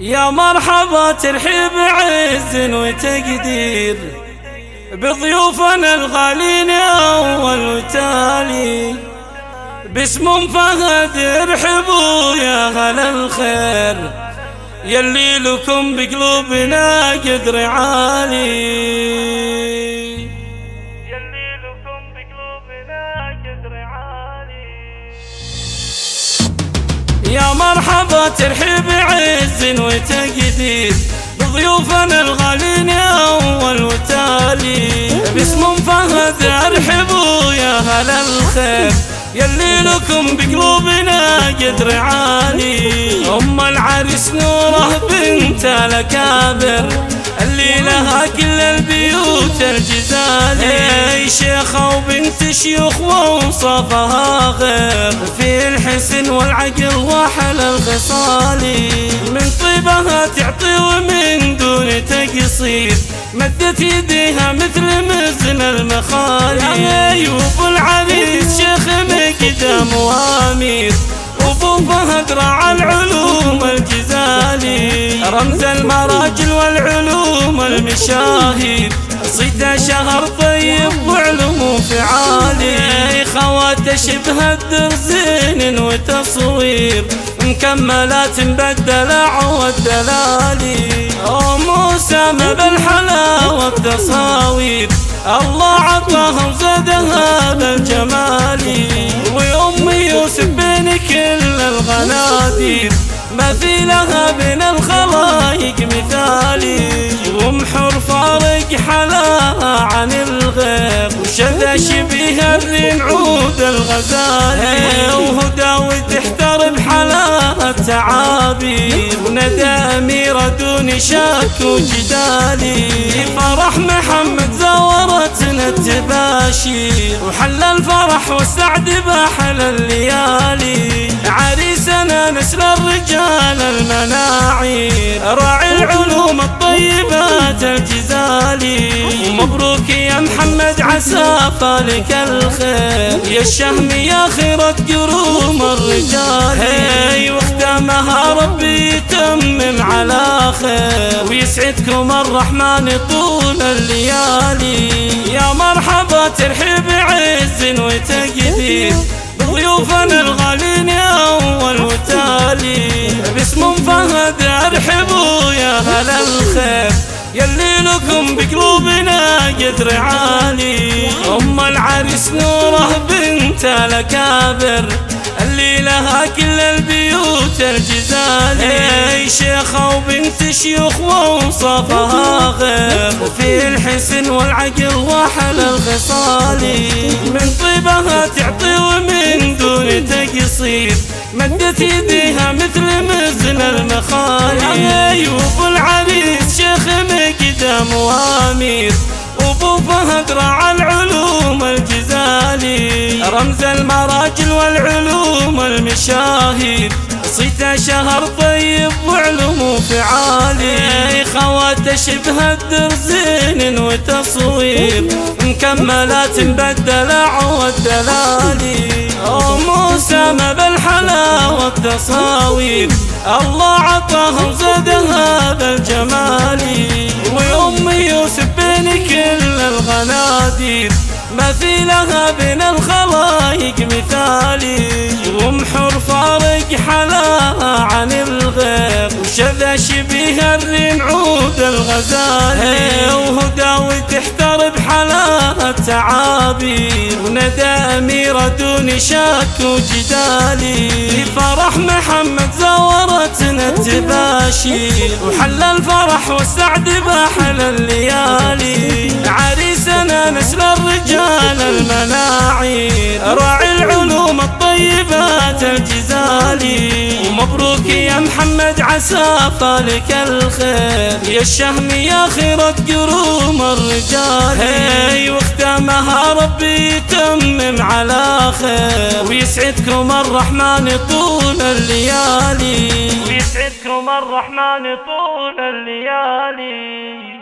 يا مرحبا ترحيب عز وتقدير بضيوفنا الغالين أول وتالي. باسم فهد ارحبوا يا هلا الخير يلي لكم بقلوبنا قدر عالي. يلي لكم بقلوبنا قدر عالي. يا مرحبا ترحيب عز وتقدير بضيوفنا الغالين أول وتالي. باسم فهد ارحبوا يا هلا الخير يلي لكم بقلوبنا قدر عالي. أم العريس نوره بنت الأكابر اللي لها كل البيوت الجزالي. شيخة وبنت شيوخ ووصفها غير في الحسن والعقل وحل الخصالي. من طيبها تعطي ومن دون تقصير مدت يديها مثل مزن المخالي. أيوب العريس شيخ مقدام وامير وابو فهد راعى العلوم الجزالي. رمز المراجل والعلوم المشاهير صيته شهر طيب وعلوم فعالي. خواته شبه الدرزين وتصوير مكملات بالدلع والدلالي. موسى بالحلاوة والتصاوير الله عطاها وزادها بالجمال. وأم يوسف بين كل الغنادير ما في لها بين الخلايق مثالي. ومحور فارق حلاها عن الغير وشذا شبيه الرين عود الغزالي. وهدى وتحتر بحلاها التعابير وندى أميرة دون شك وجدالي. فرح محمد زورتنا التباشير وحل الفرح والسعد بأحلى الليالي. عريسنا نسل الرجال المناعير راعي العلوم الطيبات الجزالي. ومبروك يا محمد عسى فالك الخير يا الشهم يا خيرة قروم الرجال. واختامها ربي يتمم على خير ويسعدكم الرحمن طول الليالي. يا مرحبا ترحيب عز وتقدير بضيوفنا الغالين أول وتالي. باسم فهد ارحبوا يا هلا الخير يلي لكم بقلوبنا قدر عالي. أم العريس نوره بنت الأكابر اللي لها كل البيوت الجزالي. شيخة وبنت شيوخ ووصفها غير في الحسن والعقل وحل الخصالي. من طيبها تعطي ومن دون تقصير مدت يديها مثل مزن المخالي. أيوب العريس شيخ مقدام وامير وابو فهد راعى العلوم الجزالي. رمز المراجل والعلوم المشاهير صيته شهر طيب وعلوم فعالي. خواته شبه الدرزين وتصوير مكملات بالدلع والدلالي. موسى بالحلاوة والتصاوير الله عطاها وزادها بالجمال. وأم يوسف بين كل الغنادير ما في لها بين الخلايق مثالي. ومحور فارق حلاها عن الغير وشذا شبيه الرين عود الغزالي. وهدى وتحتر بحلاها التعابير وندى أميرة دون شك وجدالي. فرح محمد زورتنا التباشير وحل الفرح والسعد بأحلى الليالي. عريسنا نسل الرجال المناعير راعي العلوم الطيبات الجزالي. ومبروك يا محمد عسى فالك الخير يا الشهم يا خيرة قروم الرجال. واختامها ربي يتمم على خير ويسعدكم الرحمن طول الليالي. ويسعدكم الرحمن طول الليالي.